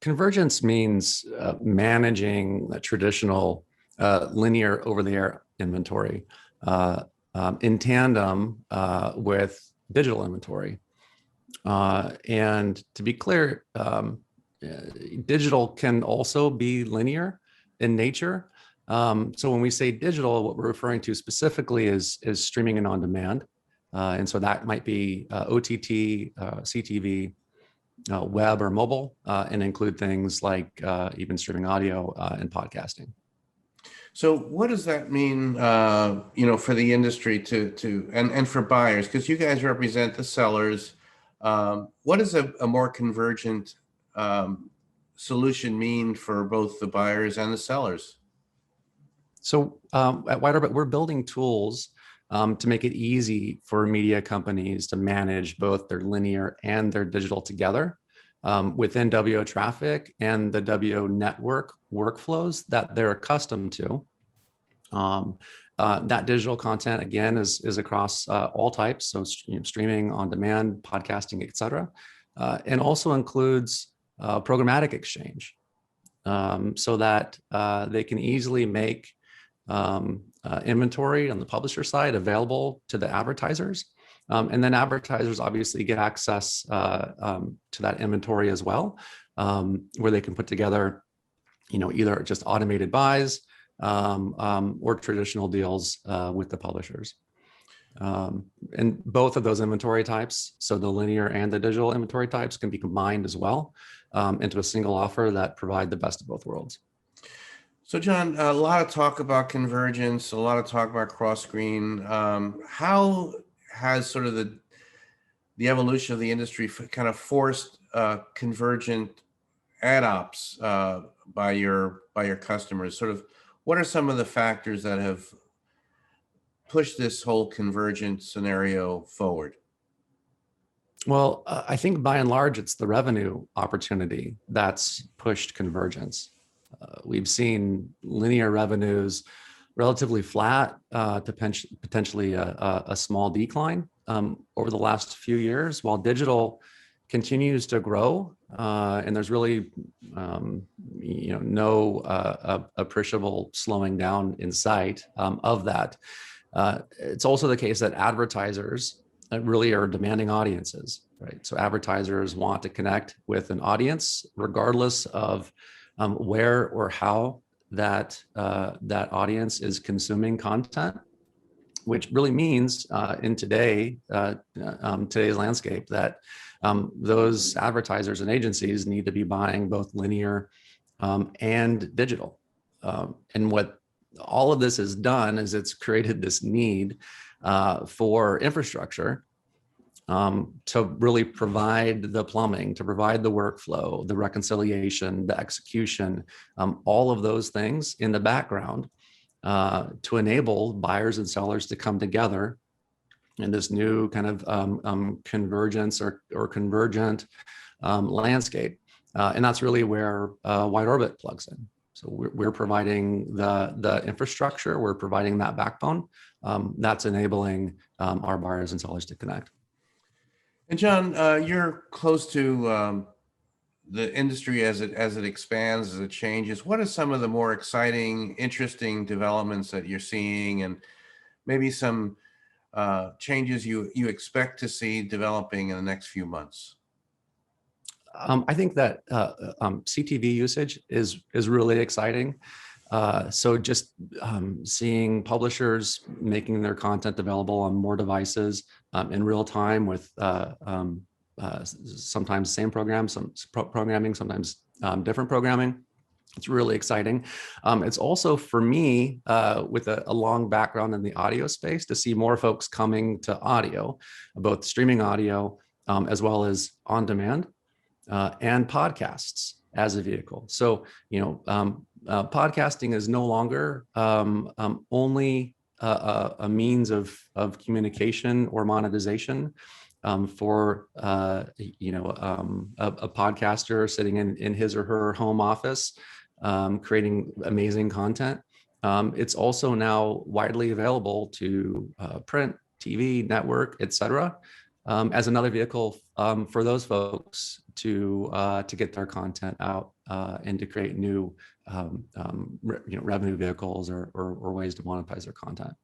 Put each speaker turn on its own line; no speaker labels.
Convergence means managing a traditional linear over-the-air inventory in tandem with digital inventory. And to be clear, digital can also be linear in nature. So when we say digital, what we're referring to specifically is streaming and on demand. And so that might be OTT, CTV, web or mobile, and include things like even streaming audio and podcasting.
So what does that mean, for the industry and for buyers? Because you guys represent the sellers. What does a more convergent solution mean for both the buyers and the sellers?
So at WideOrbit, we're building tools to make it easy for media companies to manage both their linear and their digital together within WO traffic and the WO network workflows that they're accustomed to. That digital content, again, is across all types, so streaming, on demand, podcasting, et cetera, and also includes programmatic exchange so that they can easily make inventory on the publisher side available to the advertisers. And then advertisers obviously get access to that inventory as well, where they can put together, either just automated buys or traditional deals with the publishers. And both of those inventory types, so the linear and the digital inventory types, can be combined as well into a single offer that provide the best of both worlds.
So John, a lot of talk about convergence, a lot of talk about cross-screen. How has sort of the evolution of the industry kind of forced convergent ad ops by your customers? Sort of, what are some of the factors that have pushed this whole convergent scenario forward?
Well, I think by and large, it's the revenue opportunity that's pushed convergence. We've seen linear revenues relatively flat to potentially a small decline over the last few years, while digital continues to grow, and there's really no appreciable slowing down in sight of that. It's also the case that advertisers really are demanding audiences, right? So advertisers want to connect with an audience regardless of where or how that audience is consuming content, which really means in today's landscape that those advertisers and agencies need to be buying both linear and digital. And what all of this has done is it's created this need for infrastructure to really provide the plumbing, to provide the workflow, the reconciliation, the execution, all of those things in the background to enable buyers and sellers to come together in this new kind of convergence or convergent landscape. And that's really where WideOrbit plugs in. So we're providing the infrastructure, we're providing that backbone that's enabling our buyers and sellers to connect.
And John, you're close to the industry as it expands, as it changes. What are some of the more exciting, interesting developments that you're seeing, and maybe some changes you expect to see developing in the next few months?
I think that CTV usage is really exciting. So just seeing publishers making their content available on more devices in real time with sometimes same programs, some programming, sometimes different programming. It's really exciting. It's also, for me, with a long background in the audio space, to see more folks coming to audio, both streaming audio as well as on demand and podcasts as a vehicle. So, podcasting is no longer only a means of communication or monetization for a podcaster sitting in his or her home office, creating amazing content. It's also now widely available to print, TV, network, et cetera, as another vehicle for those folks to get their content out and to create new revenue vehicles or ways to monetize their content.